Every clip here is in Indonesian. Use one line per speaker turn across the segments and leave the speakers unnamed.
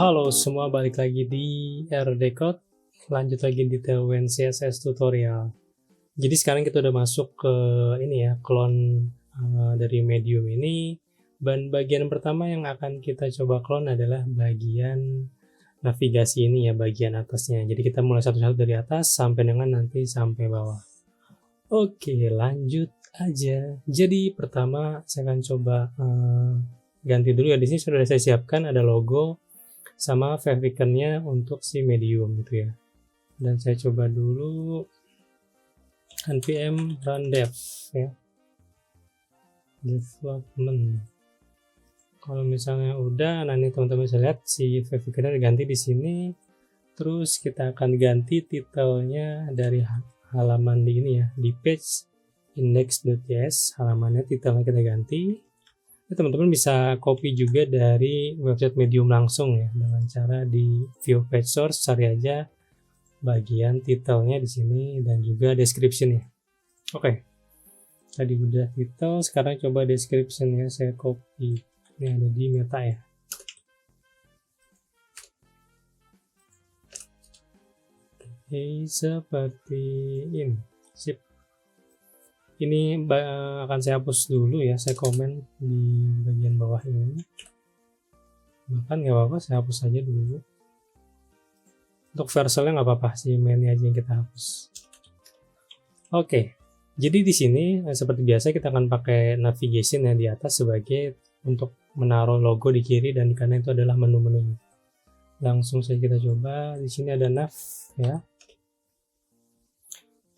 Halo semua, balik lagi di RD Code. Lanjut lagi di Tailwind CSS tutorial. Jadi sekarang kita udah masuk ke ini ya, clone dari Medium ini. Dan bagian pertama yang akan kita coba clone adalah bagian navigasi ini ya, bagian atasnya. Jadi kita mulai satu-satu dari atas sampai dengan nanti sampai bawah. Oke, lanjut aja. Jadi pertama saya akan coba ganti dulu ya. Di sini sudah saya siapkan ada logo sama favicon-nya untuk si Medium gitu ya. Dan saya coba dulu npm run dev ya, development. Kalau misalnya udah, nah ini teman-teman bisa lihat si favicon-nya diganti di sini. Terus kita akan ganti titelnya dari halaman di ini ya, di page index.js, halamannya titelnya kita ganti. Teman-teman bisa copy juga dari website Medium langsung ya, dengan cara di view page source cari aja bagian titelnya di sini dan juga description ya. Oke, tadi udah title, sekarang coba description ya, saya copy. Ini ada di meta ya. Oke, seperti ini. Sip. Ini akan saya hapus dulu ya, saya komen di bagian bawah ini. Bahkan nggak apa-apa, saya hapus aja dulu. Untuk versalnya nggak apa-apa, si mainnya aja yang kita hapus. Oke, jadi di sini seperti biasa kita akan pakai navigation yang di atas sebagai untuk menaruh logo di kiri dan di kanan itu adalah menu-menunya. Langsung saja kita coba. Di sini ada nav ya.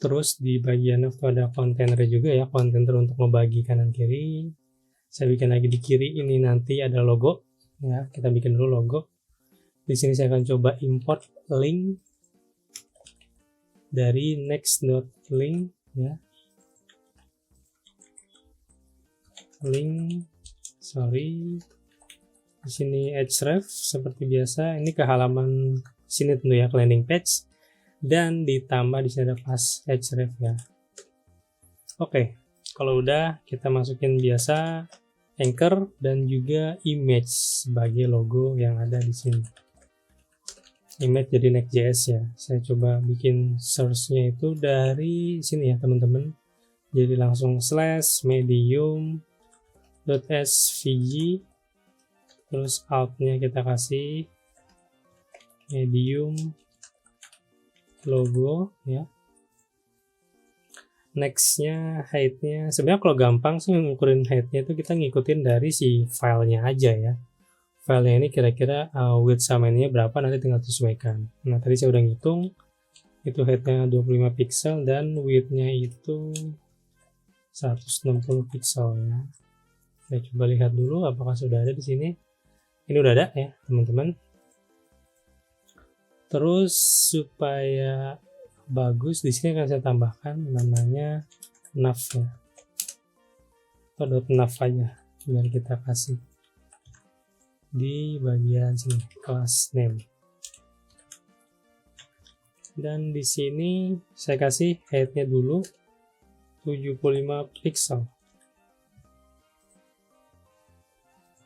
Terus di bagian itu ada kontainer juga ya, kontainer untuk membagi kanan kiri. Saya bikin lagi di kiri ini nanti ada logo ya, kita bikin dulu logo. Di sini saya akan coba import link dari next.link ya. Link, sorry. Di sini href seperti biasa, ini ke halaman sini tentu ya, ke landing page. Dan ditambah di sini ada pas href ya. Oke, kalau udah kita masukin biasa anchor dan juga image sebagai logo yang ada di sini. Image jadi next.js ya. Saya coba bikin source-nya itu dari sini ya teman-teman. Jadi langsung /medium.svg, terus alt-nya kita kasih medium logo ya. Nextnya height-nya, sebenarnya kalau gampang sih ngukurin height-nya itu kita ngikutin dari si filenya aja ya. Filenya ini kira-kira width sama ininya berapa, nanti tinggal sesuaikan. Nah tadi saya udah ngitung, itu height-nya 25 pixel dan width-nya itu 160 pixel ya. Saya coba lihat dulu apakah sudah ada di sini. Ini udah ada ya teman-teman. Terus supaya bagus di sini akan saya tambahkan namanya nav ya, atau .nav aja biar kita kasih di bagian sini class name. Dan di sini saya kasih height-nya dulu 75 pixel.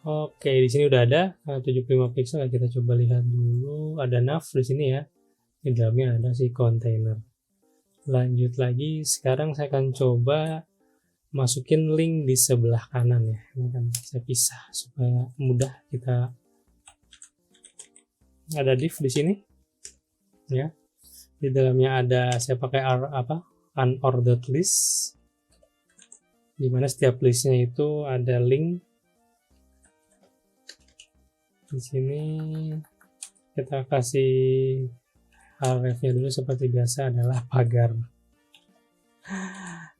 Oke, di sini udah ada 75 pixel. Kita coba lihat dulu, ada nav di sini ya. Di dalamnya ada si container. Lanjut lagi, sekarang saya akan coba masukin link di sebelah kanan ya. Ini kan saya pisah supaya mudah kita. Ada div di sini ya. Di dalamnya ada, saya pakai unordered list, dimana setiap listnya itu ada link. Di sini kita kasih href-nya dulu seperti biasa adalah pagar.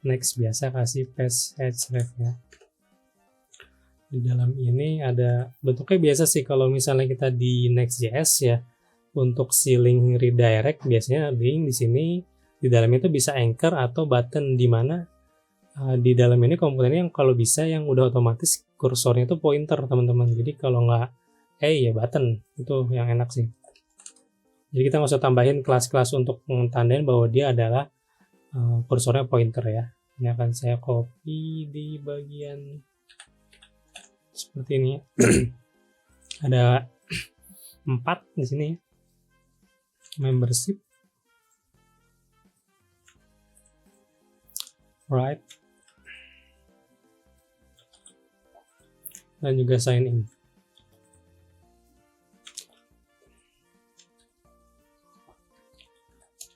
Next biasa kasih paste href ya. Di dalam ini ada bentuknya biasa sih kalau misalnya kita di Next.js ya, untuk si link redirect biasanya link di sini di dalam itu bisa anchor atau button, di mana di dalam ini komponennya yang kalau bisa yang udah otomatis kursornya itu pointer teman-teman. Jadi kalau nggak ya button, itu yang enak sih. Jadi kita nggak usah tambahin kelas-kelas untuk mentandain bahwa dia adalah kursornya pointer ya. Ini akan saya copy di bagian seperti ini. Ada 4 di sini ya. Membership. Right. Dan juga sign in.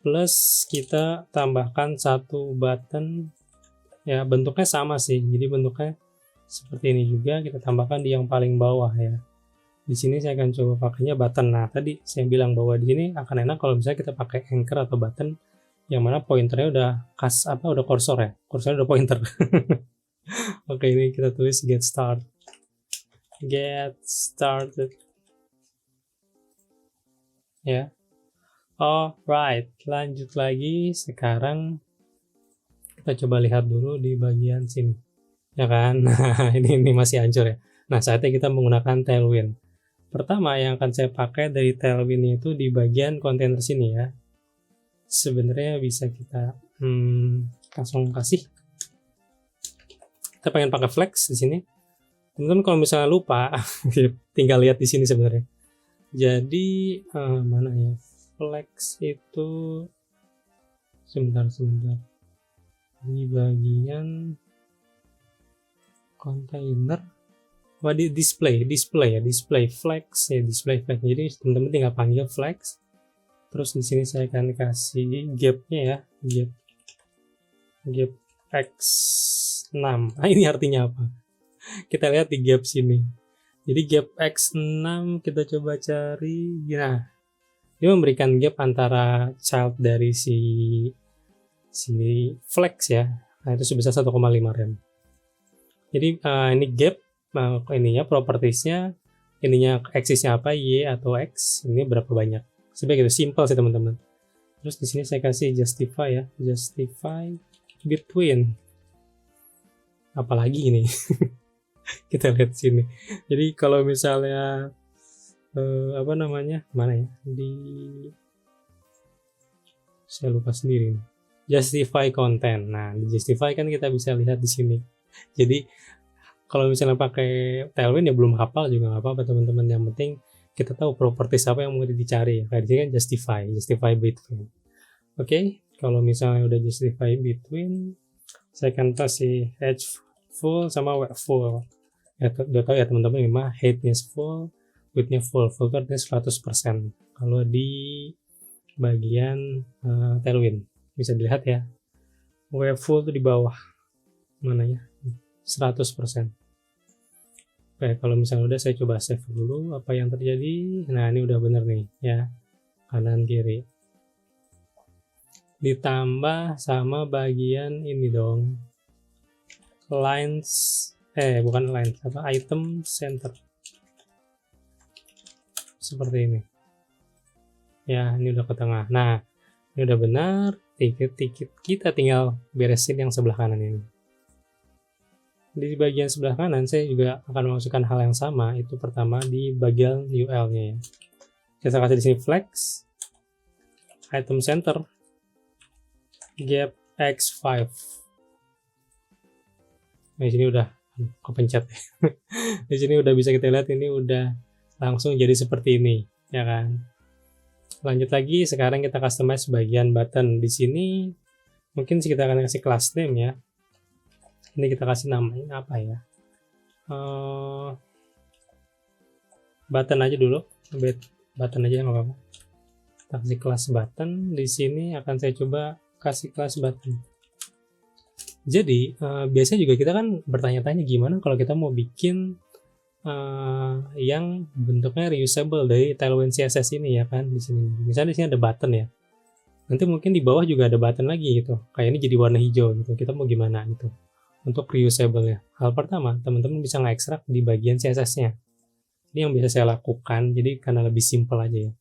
Plus kita tambahkan satu button ya, bentuknya sama sih, jadi bentuknya seperti ini juga, kita tambahkan di yang paling bawah ya. Di sini saya akan coba pakainya button. Nah, tadi saya bilang bahwa di sini akan enak kalau misalnya kita pakai anchor atau button yang mana pointernya udah udah kursor ya, kursornya udah pointer. Oke, ini kita tulis get started ya. Alright, lanjut lagi. Sekarang kita coba lihat dulu di bagian sini, ya kan? Nah, ini masih hancur ya. Nah, saatnya kita menggunakan Tailwind. Pertama yang akan saya pakai dari Tailwind itu di bagian kontainer sini ya. Sebenarnya bisa kita langsung kasih. Kita pengen pakai flex di sini. Teman-teman kalau misalnya lupa, tinggal lihat di sini sebenarnya. Jadi mana ya? Flex itu sebentar di bagian kontainer di display flex ya, display flex. Jadi teman-teman tinggal panggil flex, terus di sini saya akan kasih gapnya ya, gap x6. Nah, ini artinya apa? Kita lihat di gap sini. Jadi gap x6 kita coba cari. Nah, dia memberikan gap antara child dari si flex ya. Nah, itu sebesar 1,5 rem. Jadi ini gap, ininya propertiesnya, ininya axisnya apa, y atau x, ini berapa banyak. Sebenarnya gitu, simple sih teman-teman. Terus di sini saya kasih justify ya, justify between. Apalagi ini. Kita lihat sini. Jadi kalau misalnya mana ya, saya lupa sendiri, justify content. Nah, di justify kan kita bisa lihat di sini. Jadi kalau misalnya pakai Tailwind ya belum hafal juga nggak apa-apa teman-teman, yang penting kita tahu properties apa yang mau dicari. Kayak di sini kan justify between. Oke, kalau misalnya udah justify between, saya akan kasih edge full sama weight full. Ya, udah tahu ya teman-teman, ini mah height-nya full, width-nya full itu artinya 100%. Kalau di bagian Tailwind bisa dilihat ya, weight full itu di bawah mana ya, 100%. Oke, kalau misalnya udah, saya coba save dulu apa yang terjadi. Nah, ini udah bener nih ya, kanan kiri. Ditambah sama bagian ini dong, lines, bukan lines, item center. Seperti ini. Ya, ini udah ke tengah. Nah, ini udah benar. Dikit-dikit kita tinggal beresin yang sebelah kanan ini. Di bagian sebelah kanan saya juga akan memasukkan hal yang sama. Itu pertama di bagian UL-nya ya. Kita kasih di sini flex, item center, gap x5. Nah, di sini udah kepencet. Di sini udah bisa kita lihat, ini udah langsung jadi seperti ini, ya kan? Lanjut lagi, sekarang kita customize bagian button. Di sini mungkin kita akan kasih class name ya. Ini kita kasih namanya apa ya? Button aja dulu, button aja nggak apa-apa. Kita kasih class button. Di sini akan saya coba kasih class button. Jadi biasanya juga kita kan bertanya-tanya gimana kalau kita mau bikin yang bentuknya reusable dari Tailwind CSS ini ya kan. Di sini misalnya di sini ada button ya, nanti mungkin di bawah juga ada button lagi gitu, kayak ini jadi warna hijau gitu. Kita mau gimana gitu untuk reusable ya? Hal pertama, teman-teman bisa nge-extract di bagian CSS-nya. Ini yang bisa saya lakukan, jadi karena lebih simple aja ya.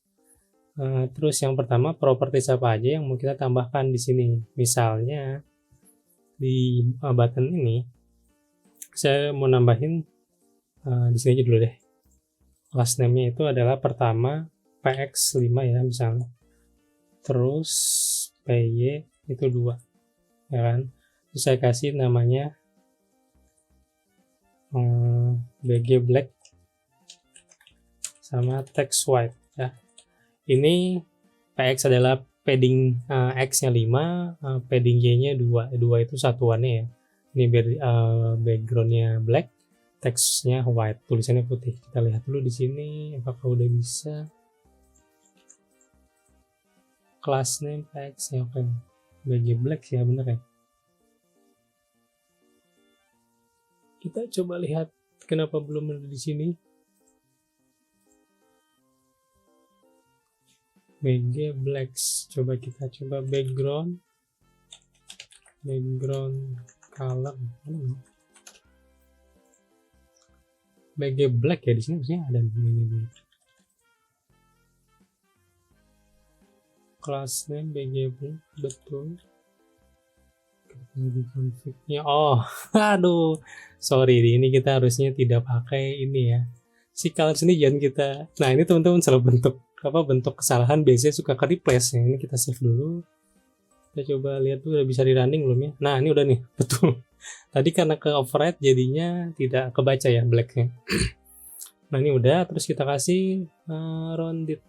Terus yang pertama, properties apa aja yang mau kita tambahkan di sini. Misalnya di button ini saya mau nambahin di sini aja dulu deh. Class name-nya itu adalah pertama px5 ya misalnya. Terus py itu 2. Ya kan? Terus saya kasih namanya bg black sama text white. ya. Ini PX adalah padding X-nya 5, padding Y-nya 2. 2 itu satuannya ya. Ini background-nya black, teksnya white, tulisannya putih. Kita lihat dulu di sini apakah udah bisa. Class name PX ya, oke. BG black ya, bener ya. Kita coba lihat kenapa belum ada di sini. BG blacks. Coba kita coba background color. BG black ya, di sini harusnya ada BG black. Class name BG black, betul. Di config-nya, oh aduh sorry, ini kita harusnya tidak pakai ini ya, si colors ini jangan kita. Nah ini teman-teman selalu bentuk kesalahan biasanya suka ke replace ya. Ini kita save dulu, kita coba lihat tuh udah bisa di running belum ya. Nah ini udah nih, betul. Tadi karena ke override jadinya tidak kebaca ya blacknya. Nah ini udah, terus kita kasih rounded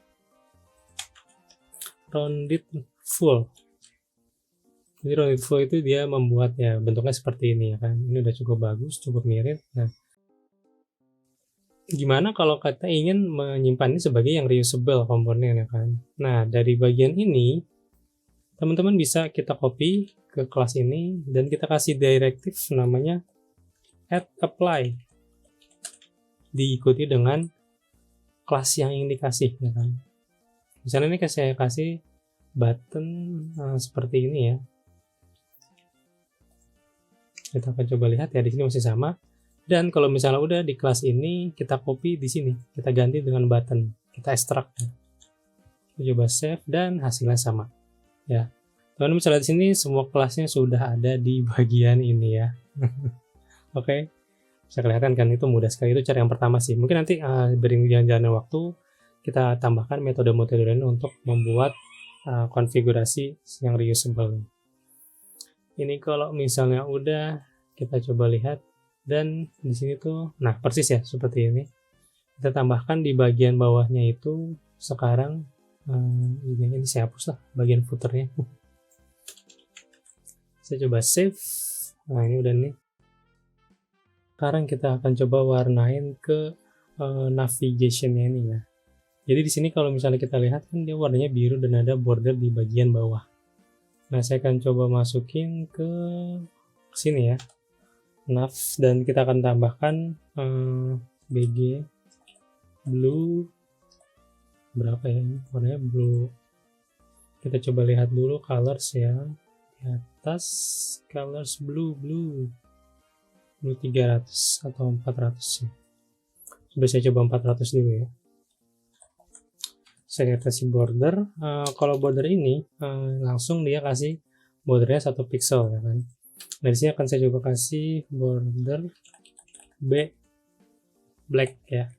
full. Jadi rounded full itu dia membuat ya bentuknya seperti ini ya kan. Ini udah cukup bagus, cukup mirip. Nah, gimana kalau kita ingin menyimpan ini sebagai yang reusable komponen ya kan. Nah, dari bagian ini teman-teman bisa kita copy ke kelas ini dan kita kasih directive namanya add apply. Diikuti dengan kelas yang ingin dikasih ya kan. Misalnya ini saya kasih button seperti ini ya. Kita akan coba lihat ya, di sini masih sama. Dan kalau misalnya udah di kelas ini, kita copy di sini, kita ganti dengan button, kita extract. Kita coba save dan hasilnya sama. Ya, teman-teman bisa lihat di sini semua kelasnya sudah ada di bagian ini ya. Oke, bisa kelihatan kan, itu mudah sekali. Itu cara yang pertama sih. Mungkin nanti bering jalan-jalan waktu kita tambahkan metode-metode lain untuk membuat konfigurasi yang reusable. Ini kalau misalnya udah, kita coba lihat, dan di sini tuh nah persis ya seperti ini. Kita tambahkan di bagian bawahnya itu sekarang ini saya hapus lah bagian footernya. Saya coba save. Nah ini udah nih. Sekarang kita akan coba warnain ke navigationnya ini ya. Jadi di sini kalau misalnya kita lihat kan dia warnanya biru dan ada border di bagian bawah. Nah, saya akan coba masukin ke sini ya, nav, dan kita akan tambahkan BG blue berapa ya, ini warnanya blue. Kita coba lihat dulu colors ya, di atas colors blue 300 atau 400 ya. Coba saya coba 400 dulu ya. Saya kasih border. Kalau border ini langsung dia kasih bordernya 1 pixel ya kan. Dari sini akan saya coba kasih border B black ya.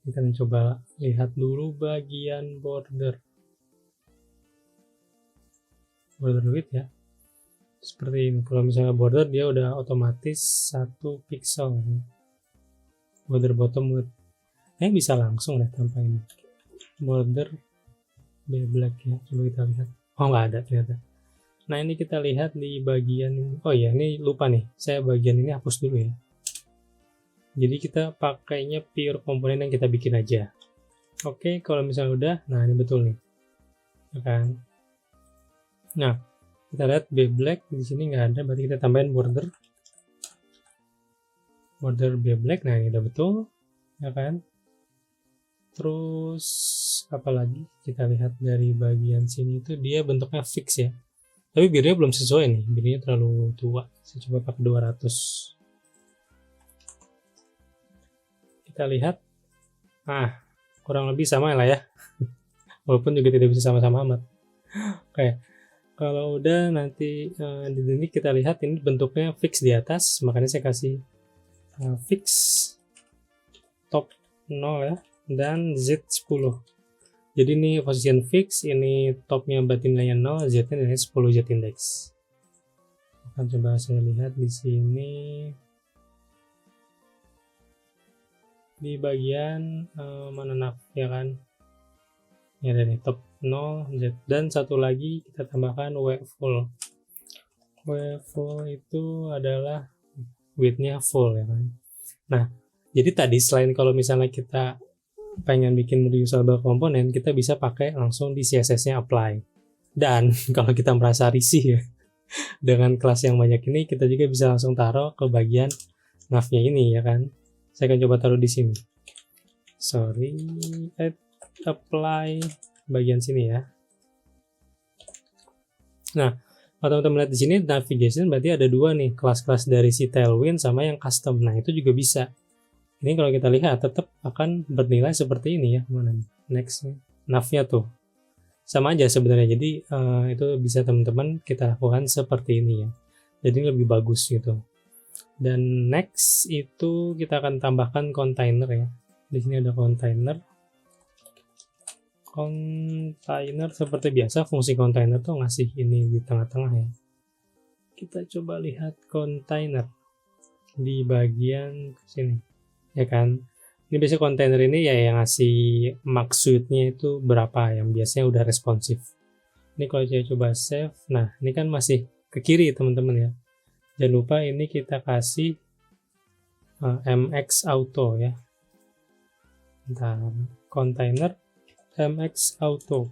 Kita coba lihat dulu bagian border width ya. Seperti ini. Kalau misalnya border dia udah otomatis 1 pixel. Border bottom width. Bisa langsung deh tanpa ini border B black ya. Coba kita lihat, oh nggak ada ternyata. Nah ini kita lihat di bagian ini. Oh ya, ini lupa nih, saya bagian ini hapus dulu ya. Jadi kita pakainya pure komponen yang kita bikin aja. Oke, kalau misalnya udah, nah ini betul nih ya kan. Nah kita lihat B black di sini nggak ada, berarti kita tambahin border B black. Nah ini udah betul ya kan. Terus apalagi kita lihat dari bagian sini itu dia bentuknya fix ya, tapi birunya belum sesuai nih, birunya terlalu tua. Saya coba pakai 200. Kita lihat, kurang lebih sama lah ya. Walaupun juga tidak bisa sama-sama amat. Oke, kalau udah nanti di sini kita lihat ini bentuknya fix di atas, makanya saya kasih fix top 0 ya, dan Z10. Jadi ini position fix, ini topnya berarti nilainya 0, Z nya nilainya 10 Z index. Akan coba saya lihat di sini. di bagian mana nav ya kan, ya dari top 0 Z, dan satu lagi kita tambahkan W full. W full itu adalah width-nya full ya kan. Nah, jadi tadi selain kalau misalnya kita pengen bikin reusable component, kita bisa pakai langsung di CSS-nya apply. Dan kalau kita merasa risih ya dengan kelas yang banyak ini, kita juga bisa langsung taruh ke bagian nav-nya ini ya kan. Saya akan coba taruh di sini. Add apply bagian sini ya. Nah, kalau teman-teman lihat di sini navigation berarti ada dua nih, kelas-kelas dari si Tailwind sama yang custom. Nah, itu juga bisa. Ini kalau kita lihat tetap akan bernilai seperti ini ya. Mana nih? Next nav-nya tuh. Sama aja sebenarnya. Jadi itu bisa teman-teman kita lakukan seperti ini ya. Jadi lebih bagus gitu. Dan next itu kita akan tambahkan container ya. Di sini ada container. Container seperti biasa, fungsi container tuh ngasih ini di tengah-tengah ya. Kita coba lihat container di bagian sini ya kan. Ini biasanya container ini ya yang ngasih maksudnya itu berapa, yang biasanya udah responsif. Ini kalau saya coba save, nah ini kan masih ke kiri teman-teman ya. Jangan lupa ini kita kasih MX auto ya. Bentar, container MX auto.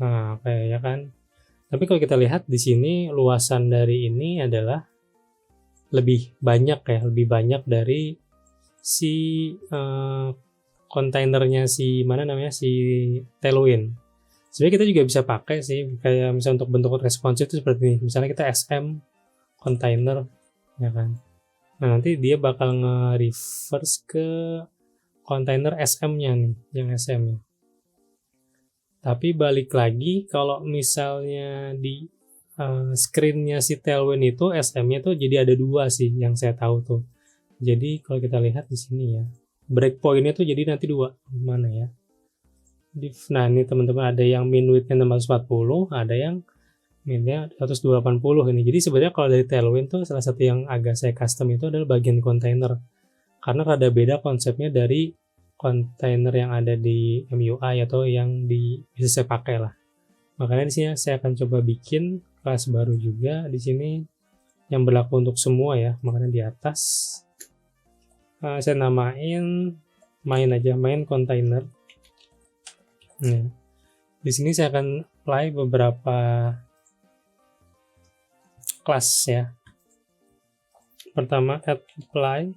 Nah, kayak ya kan. Tapi kalau kita lihat di sini luasan dari ini adalah lebih banyak ya, lebih banyak dari si kontainernya si mana namanya si Tailwind. Sebenarnya kita juga bisa pakai sih, kayak misalnya untuk bentuk responsif itu seperti ini. Misalnya kita SM container ya kan. Nah, nanti dia bakal nge-reverse ke kontainer SM-nya nih, yang SM-nya. Tapi balik lagi kalau misalnya di screen-nya si Tailwind itu SM-nya tuh jadi ada dua sih yang saya tahu tuh. Jadi kalau kita lihat di sini ya, breakpoint-nya tuh jadi nanti dua. Mana ya? Nah, ini teman-teman ada yang min width-nya 640, ada yang min-nya 180 ini. Jadi sebenarnya kalau dari Tailwind tuh salah satu yang agak saya custom itu adalah bagian kontainer. Karena rada beda konsepnya dari kontainer yang ada di MUI atau yang bisa saya pakai lah. Makanya di sini saya akan coba bikin kelas baru juga di sini yang berlaku untuk semua ya. Makanya di atas saya namain main container. Nah, di sini saya akan apply beberapa kelas ya. Pertama apply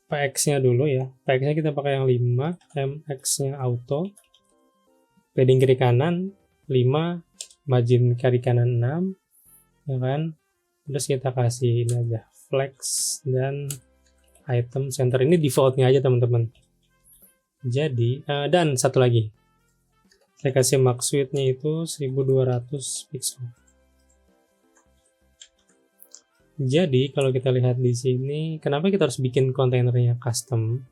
PX-nya dulu ya. PX-nya kita pakai yang 5, MX-nya auto. Padding kiri kanan 5, margin kiri kanan 6, ya kan? Terus kita kasih ini aja flex dan item center, ini defaultnya aja teman-teman. Jadi dan satu lagi saya kasih max width-nya itu 1200 pixel. Jadi kalau kita lihat di sini, kenapa kita harus bikin kontainernya custom?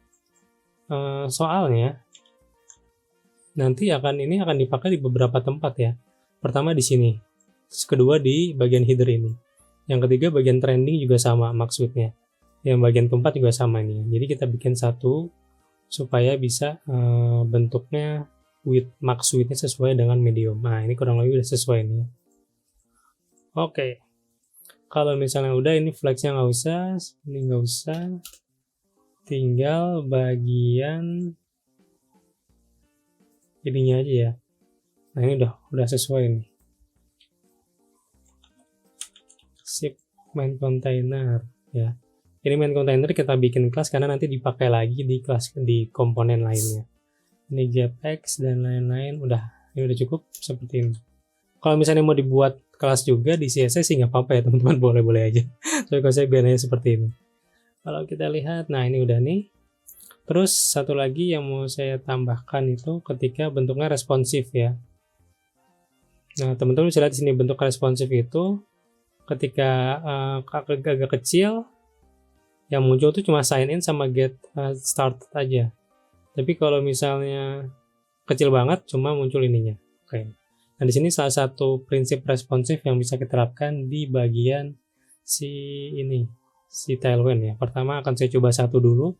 Soalnya nanti ini akan dipakai di beberapa tempat ya. Pertama di sini, terus kedua di bagian header ini. Yang ketiga bagian trending juga sama max width-nya. Yang bagian keempat juga sama ini. Jadi kita bikin satu supaya bisa bentuknya max width-nya sesuai dengan medium. Nah, ini kurang lebih udah sesuai nih. Oke. Kalau misalnya udah, ini flex-nya nggak usah, ini nggak usah. Tinggal bagian ininya aja ya. Nah, ini udah sesuai nih. Sip, main container ya. Ini main container kita bikin kelas karena nanti dipakai lagi di kelas di komponen lainnya. Ini JPEG dan lain-lain ini udah cukup seperti ini. Kalau misalnya mau dibuat kelas juga di CSS sih nggak apa-apa ya teman-teman, boleh-boleh aja. Soalnya kalau saya biasanya seperti ini. Kalau kita lihat, nah ini udah nih. Terus satu lagi yang mau saya tambahkan itu ketika bentuknya responsif ya. Nah teman-teman bisa lihat di sini bentuk responsif itu ketika agak kecil, yang muncul tuh cuma sign in sama get started aja. Tapi kalau misalnya kecil banget, cuma muncul ininya. Oke. Nah, di sini salah satu prinsip responsif yang bisa kita terapkan di bagian si Tailwind ya. Pertama akan saya coba satu dulu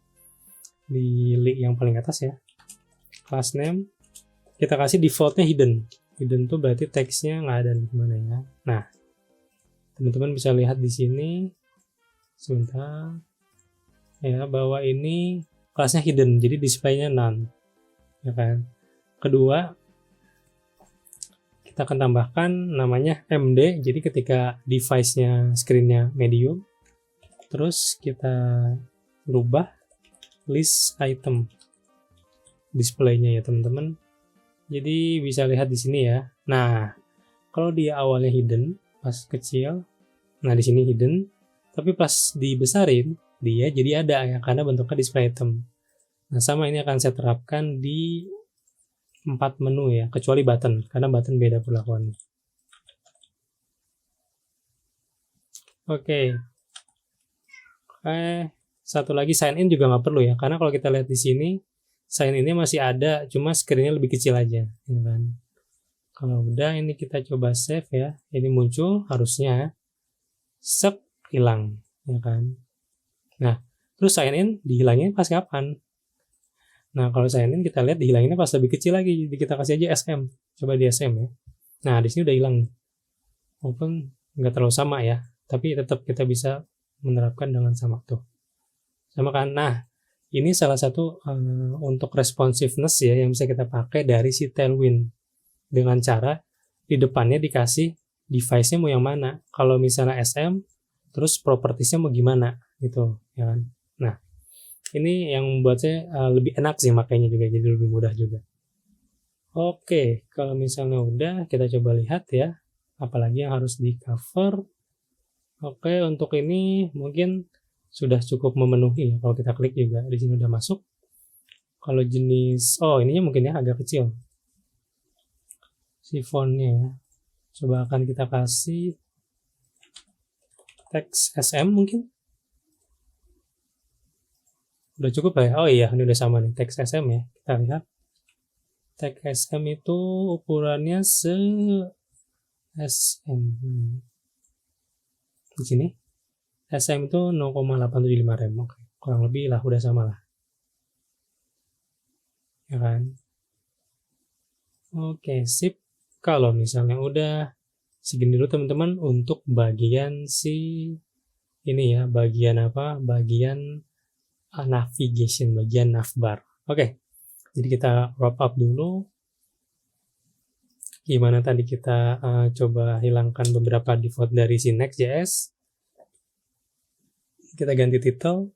di link yang paling atas ya. Class name kita kasih defaultnya hidden. Hidden tuh berarti teksnya nggak ada di mana ya. Nah, teman-teman bisa lihat di sini sebentar ya, bahwa ini kelasnya hidden, jadi display-nya none ya kan. Kedua, kita akan tambahkan namanya MD, jadi ketika device-nya screen-nya medium, terus kita rubah list item display-nya ya teman-teman. Jadi bisa lihat di sini ya. Nah, kalau dia awalnya hidden pas kecil, nah di sini hidden, tapi pas dibesarin dia jadi ada ya, karena bentuknya display item. Nah, sama ini akan saya terapkan di 4 menu ya, kecuali button, karena button beda perlakuannya. Oke. Satu lagi sign in juga nggak perlu ya, karena kalau kita lihat di sini sign in-nya masih ada, cuma screen-nya lebih kecil aja, ya kan. Kalau udah ini kita coba save ya, ini muncul harusnya hilang, ya kan. Nah, terus sign in dihilangin pas kapan? Nah, kalau sign in kita lihat dihilanginnya pas lebih kecil lagi, jadi kita kasih aja SM. Coba di SM ya. Nah, di sini udah hilang. Walaupun nggak terlalu sama ya, tapi tetap kita bisa menerapkan dengan sama tuh. Sama kan? Nah, ini salah satu untuk responsiveness ya yang bisa kita pakai dari si Tailwind. Dengan cara di depannya dikasih device-nya mau yang mana. Kalau misalnya SM, terus propertiesnya mau gimana gitu, ya kan. Nah, ini yang membuat saya lebih enak sih makanya juga, jadi lebih mudah juga. Oke, kalau misalnya udah, kita coba lihat ya, apalagi yang harus di cover. Oke, untuk ini mungkin sudah cukup memenuhi. Kalau kita klik juga di sini udah masuk. Kalau jenis, ininya mungkin ya agak kecil si fontnya ya. Coba akan kita kasih teks SM mungkin. Udah cukup lah ya. Oh iya, ini udah sama nih teks SM ya. Kita lihat teks SM itu ukurannya SM. Di sini SM itu 0,875 rem. Oke, kurang lebih lah, udah sama lah, ya kan. Oke, sip. Kalau misalnya udah, segini dulu teman-teman untuk bagian ini ya, bagian apa? Bagian navigation, bagian navbar. Oke, jadi kita wrap up dulu. Gimana tadi kita coba hilangkan beberapa default dari si Next.js. Kita ganti title,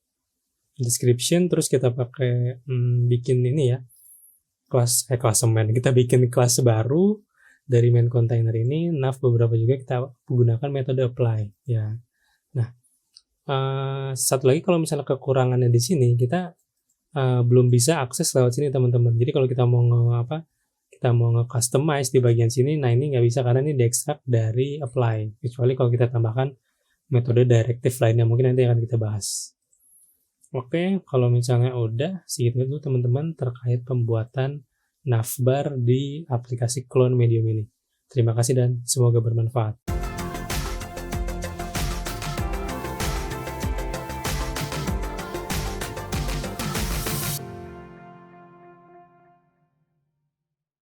description, terus kita pakai bikin ini ya, klasemen. Kita bikin kelas baru dari main container ini. Nav beberapa juga kita gunakan metode apply ya. Nah, satu lagi kalau misalnya kekurangannya di sini, kita belum bisa akses lewat sini teman-teman. Jadi kalau kita mau nge-customize di bagian sini, nah ini nggak bisa karena ini diekstrak dari apply, kecuali kalau kita tambahkan metode directive lainnya, mungkin nanti akan kita bahas. Oke, kalau misalnya udah, segitu dulu teman-teman terkait pembuatan navbar di aplikasi Clone Medium ini. Terima kasih dan semoga bermanfaat.